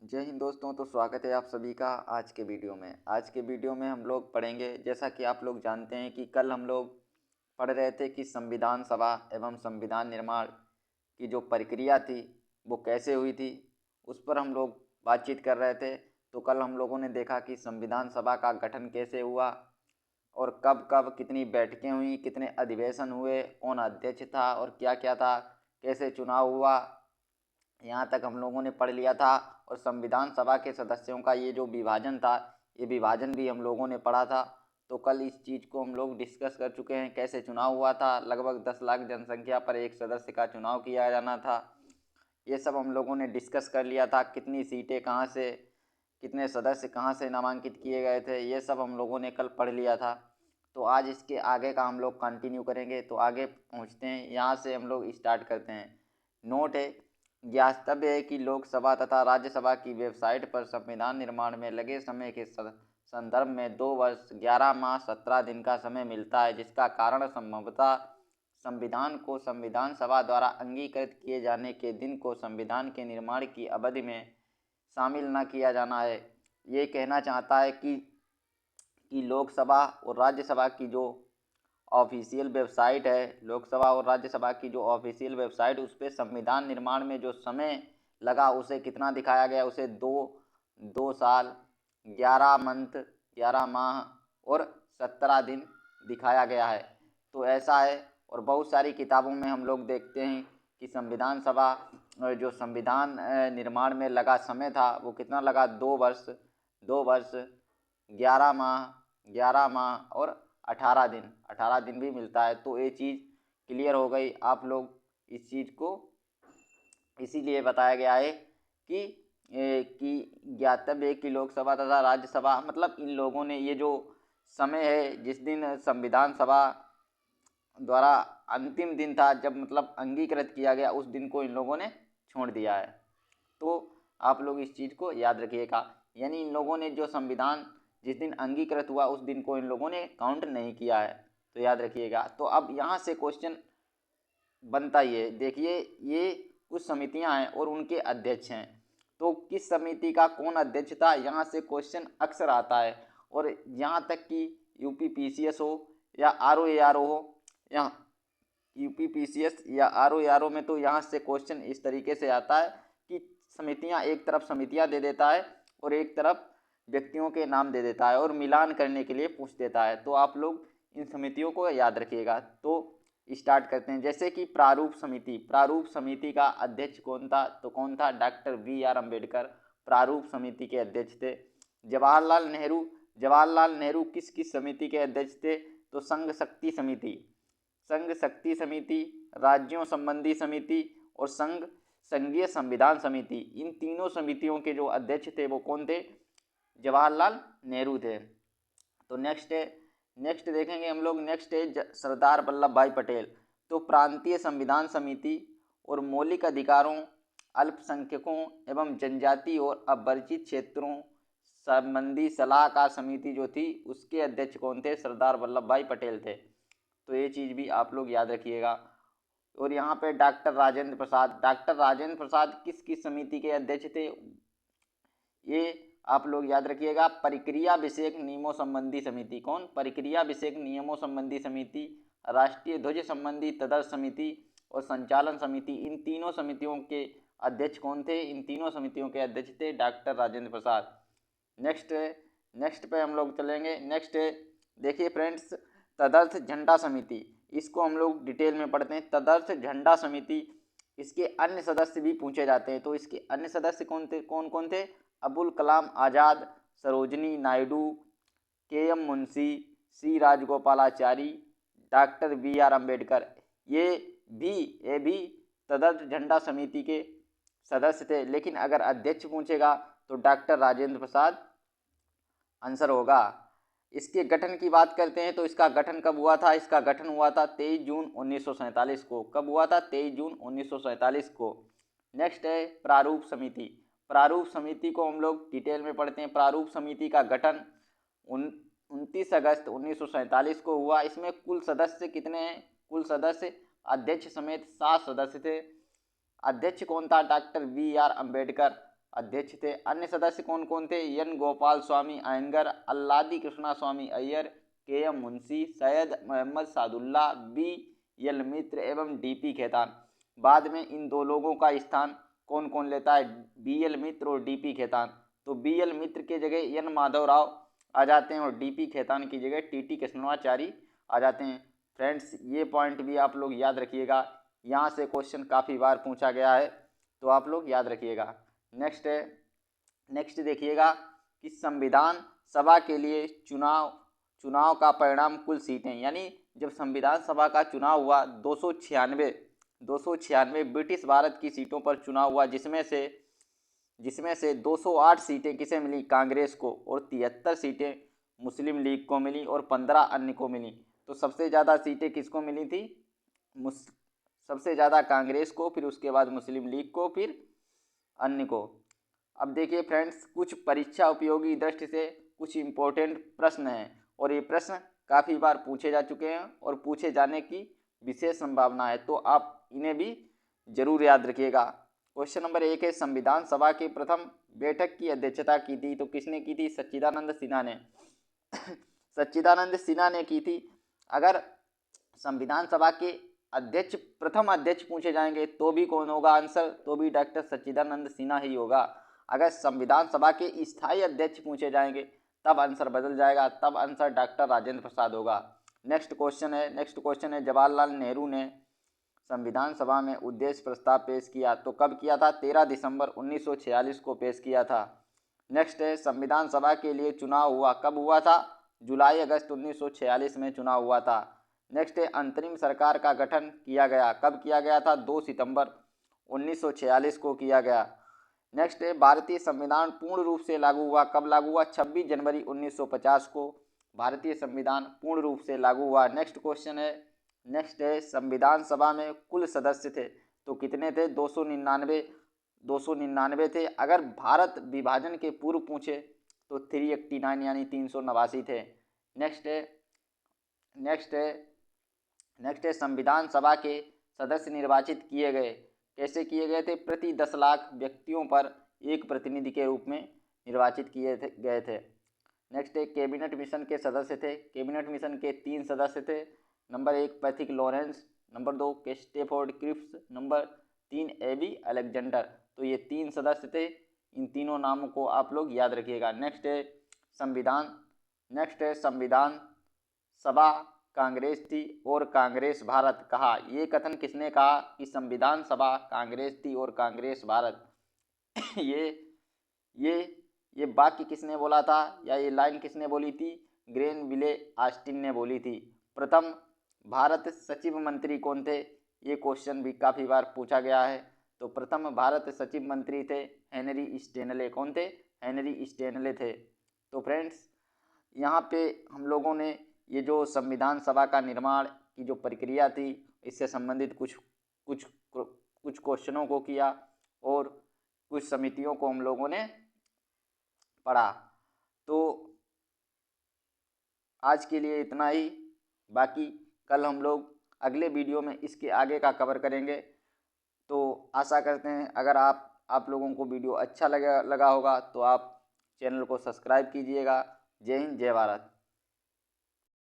जय हिंद दोस्तों। तो स्वागत है आप सभी का आज के वीडियो में। आज के वीडियो में हम लोग पढ़ेंगे, जैसा कि आप लोग जानते हैं कि कल हम लोग पढ़ रहे थे कि संविधान सभा एवं संविधान निर्माण की जो प्रक्रिया थी वो कैसे हुई थी, उस पर हम लोग बातचीत कर रहे थे। तो कल हम लोगों ने देखा कि संविधान सभा का गठन कैसे हुआ और कब कब कितनी बैठकें हुई, कितने अधिवेशन हुए, कौन अध्यक्ष था और क्या क्या था, कैसे चुनाव हुआ, यहाँ तक हम लोगों ने पढ़ लिया था। और संविधान सभा के सदस्यों का ये जो विभाजन था, ये विभाजन भी हम लोगों ने पढ़ा था। तो कल इस चीज़ को हम लोग डिस्कस कर चुके हैं, कैसे चुनाव हुआ था। लगभग 10 लाख जनसंख्या पर एक सदस्य का चुनाव किया जाना था, ये सब हम लोगों ने डिस्कस कर लिया था। कितनी सीटें कहाँ से, कितने सदस्य कहाँ से नामांकित किए गए थे, ये सब हम लोगों ने कल पढ़ लिया था। तो आज इसके आगे का हम लोग कंटिन्यू करेंगे। तो आगे पहुँचते हैं, यहाँ से हम लोग स्टार्ट करते हैं। नोट है, ज्ञातव्य है कि लोकसभा तथा राज्यसभा की वेबसाइट पर संविधान निर्माण में लगे समय के संदर्भ में 2 वर्ष 11 माह 17 दिन का समय मिलता है, जिसका कारण संभवतः संविधान को संविधान सभा द्वारा अंगीकृत किए जाने के दिन को संविधान के निर्माण की अवधि में शामिल न किया जाना है। ये कहना चाहता है कि लोकसभा और राज्यसभा की जो ऑफिशियल वेबसाइट है, लोकसभा और राज्यसभा की जो ऑफिशियल वेबसाइट, उस पर संविधान निर्माण में जो समय लगा उसे कितना दिखाया गया, उसे 2 साल 11 माह और 17 दिन दिखाया गया है। तो ऐसा है। और बहुत सारी किताबों में हम लोग देखते हैं कि संविधान सभा जो संविधान निर्माण में लगा समय था वो कितना लगा, 2 वर्ष 11 माह और 18 दिन भी मिलता है। तो ये चीज़ क्लियर हो गई। आप लोग इस चीज़ को इसीलिए बताया गया है कि ज्ञातव्य है कि लोकसभा तथा राज्यसभा, मतलब इन लोगों ने ये जो समय है जिस दिन संविधान सभा द्वारा अंतिम दिन था, जब मतलब अंगीकृत किया गया, उस दिन को इन लोगों ने छोड़ दिया है। तो आप लोग इस चीज़ को याद रखिएगा। यानी इन लोगों ने जो संविधान जिस दिन अंगीकृत हुआ उस दिन को इन लोगों ने काउंट नहीं किया है, तो याद रखिएगा। तो अब यहाँ से क्वेश्चन बनता ही है। देखिए, ये कुछ समितियाँ हैं और उनके अध्यक्ष हैं। तो किस समिति का कौन अध्यक्ष था, यहाँ से क्वेश्चन अक्सर आता है। और यहाँ तक कि यूपीपीसीएस हो या आरओएआरओ हो, या यूपीपीसीएस या आरओएआरओ में, तो यहाँ से क्वेश्चन इस तरीके से आता है कि समितियाँ, एक तरफ समितियाँ दे देता है और एक तरफ व्यक्तियों के नाम दे देता है और मिलान करने के लिए पूछ देता है। तो आप लोग इन समितियों को याद रखिएगा। तो स्टार्ट करते हैं। जैसे कि प्रारूप समिति का अध्यक्ष कौन था, तो कौन था, डॉक्टर BR अम्बेडकर प्रारूप समिति के अध्यक्ष थे। जवाहरलाल नेहरू किस किस समिति के अध्यक्ष थे, तो संघ शक्ति समिति, राज्यों संबंधी समिति और संघीय संविधान समिति, इन तीनों समितियों के जो अध्यक्ष थे वो कौन थे, जवाहरलाल नेहरू थे। तो नेक्स्ट देखेंगे हम लोग। नेक्स्ट है सरदार वल्लभ भाई पटेल। तो प्रांतीय संविधान समिति और मौलिक अधिकारों, अल्पसंख्यकों एवं जनजाति और अपरिचित क्षेत्रों संबंधी सलाहकार समिति जो थी, उसके अध्यक्ष कौन थे, सरदार वल्लभ भाई पटेल थे। तो ये चीज़ भी आप लोग याद रखिएगा। और यहाँ पे डॉक्टर राजेंद्र प्रसाद किस किस समिति के अध्यक्ष थे, ये आप लोग याद रखिएगा। प्रक्रिया विषयक नियमों संबंधी समिति, कौन, प्रक्रिया विषयक नियमों संबंधी समिति, राष्ट्रीय ध्वज संबंधी तदर्थ समिति और संचालन समिति, इन तीनों समितियों के अध्यक्ष कौन थे, इन तीनों समितियों के अध्यक्ष थे डॉक्टर राजेंद्र प्रसाद। नेक्स्ट पे हम लोग चलेंगे। नेक्स्ट देखिए फ्रेंड्स, तदर्थ झंडा समिति, इसको हम लोग डिटेल में पढ़ते हैं। तदर्थ झंडा समिति, इसके अन्य सदस्य भी पूछे जाते हैं। तो इसके अन्य सदस्य कौन कौन थे, Abul Kalam Azad, Sarojini Naidu, KM Munshi, C Rajagopalachari, doctor BR Ambedkar, ये भी तदर्थ झंडा समिति के सदस्य थे। लेकिन अगर अध्यक्ष पूछेगा तो डॉक्टर राजेंद्र प्रसाद आंसर होगा। इसके गठन की बात करते हैं तो इसका गठन कब हुआ था, इसका गठन हुआ था 23 जून 1947 को। कब हुआ था, 23 जून 1947 को। नेक्स्ट है प्रारूप समिति को हम लोग डिटेल में पढ़ते हैं। प्रारूप समिति का गठन 29 अगस्त 1947 को हुआ। इसमें कुल सदस्य कितने हैं, कुल सदस्य अध्यक्ष समेत 7 सदस्य थे। अध्यक्ष कौन था, डॉक्टर BR अम्बेडकर। अध्यक्ष थे। अन्य सदस्य कौन कौन थे? N Gopalaswami Ayyangar, Alladi Krishnaswami Iyer, K M Munshi, Syed Mohammad Saadulla, B L Mitra एवं डीपी खेतान। बाद में इन दो लोगों का स्थान कौन कौन लेता है? बी एल मित्र और डीपी खेतान। तो बी एल मित्र की जगह एन माधव राव आ जाते हैं और डीपी खेतान की जगह टीटी कृष्णमाचारी आ जाते हैं। फ्रेंड्स, ये पॉइंट भी आप लोग याद रखिएगा, यहाँ से क्वेश्चन काफ़ी बार पूछा गया है, तो आप लोग याद रखिएगा। नेक्स्ट देखिएगा कि संविधान सभा के लिए चुनाव का परिणाम कुल सीटें, यानी जब संविधान सभा का चुनाव हुआ 296 ब्रिटिश भारत की सीटों पर चुनाव हुआ, जिसमें से 208 सीटें किसे मिली? कांग्रेस को, और 73 सीटें मुस्लिम लीग को मिली और 15 अन्य को मिली। तो सबसे ज़्यादा सीटें किसको मिली थी? सबसे ज़्यादा कांग्रेस को, फिर उसके बाद मुस्लिम लीग को, फिर अन्य को। अब देखिए फ्रेंड्स, कुछ परीक्षा उपयोगी दृष्टि से कुछ इम्पोर्टेंट प्रश्न हैं और ये प्रश्न काफ़ी बार पूछे जा चुके हैं और पूछे जाने की विशेष संभावना है, तो आप इन्हें भी जरूर याद रखिएगा। क्वेश्चन नंबर 1 है, संविधान सभा की प्रथम बैठक की अध्यक्षता की थी, तो किसने की थी? सच्चिदानंद सिन्हा ने सच्चिदानंद सिन्हा ने की थी। अगर संविधान सभा के अध्यक्ष, प्रथम अध्यक्ष पूछे जाएंगे तो भी कौन होगा आंसर? तो भी डॉक्टर सच्चिदानंद सिन्हा ही होगा। अगर संविधान सभा के स्थायी अध्यक्ष पूछे जाएंगे तब आंसर बदल जाएगा, तब आंसर डॉक्टर राजेंद्र प्रसाद होगा। नेक्स्ट क्वेश्चन है, जवाहरलाल नेहरू ने संविधान सभा में उद्देश्य प्रस्ताव पेश किया, तो कब किया था? 13 दिसंबर 1946 को पेश किया था। नेक्स्ट है, संविधान सभा के लिए चुनाव हुआ, कब हुआ था? जुलाई अगस्त 1946 में चुनाव हुआ था। नेक्स्ट है, अंतरिम सरकार का गठन किया गया, कब किया गया था? 2 सितंबर 1946 को किया गया। नेक्स्ट है, भारतीय संविधान पूर्ण रूप से लागू हुआ, कब लागू हुआ? 26 जनवरी 1950 को भारतीय संविधान पूर्ण रूप से लागू हुआ। नेक्स्ट है, संविधान सभा में कुल सदस्य थे, तो कितने थे? 299 थे। अगर भारत विभाजन के पूर्व पूछे तो 389 यानी 389 थे। नेक्स्ट है, संविधान सभा के सदस्य निर्वाचित किए गए, कैसे किए गए थे? प्रति 10 लाख व्यक्तियों पर एक प्रतिनिधि के रूप में निर्वाचित गए थे। नेक्स्ट है, कैबिनेट मिशन के सदस्य थे, कैबिनेट मिशन के 3 सदस्य थे। Number 1 Pethick Lawrence, number 2 Stafford Cripps, number 3 A B Alexander. तो ये 3 सदस्य थे, इन तीनों नामों को आप लोग याद रखिएगा। नेक्स्ट है, संविधान सभा कांग्रेस थी और कांग्रेस भारत कहा, ये कथन किसने कहा कि संविधान सभा कांग्रेस थी और कांग्रेस भारत? ये वाक्य किसने बोला था या ये लाइन किसने बोली थी? ग्रेनविले ऑस्टिन ने बोली थी। प्रथम भारत सचिव मंत्री कौन थे? ये क्वेश्चन भी काफ़ी बार पूछा गया है। तो प्रथम भारत सचिव मंत्री थे हेनरी स्टेनले। कौन थे? हेनरी स्टेनले थे। तो फ्रेंड्स, यहाँ पे हम लोगों ने ये जो संविधान सभा का निर्माण की जो प्रक्रिया थी, इससे संबंधित कुछ क्वेश्चनों को किया और कुछ समितियों को हम लोगों ने पढ़ा। तो आज के लिए इतना ही, बाकी कल हम लोग अगले वीडियो में इसके आगे का कवर करेंगे। तो आशा करते हैं अगर आप लोगों को वीडियो अच्छा लगा होगा तो आप चैनल को सब्सक्राइब कीजिएगा। जय हिंद, जय भारत।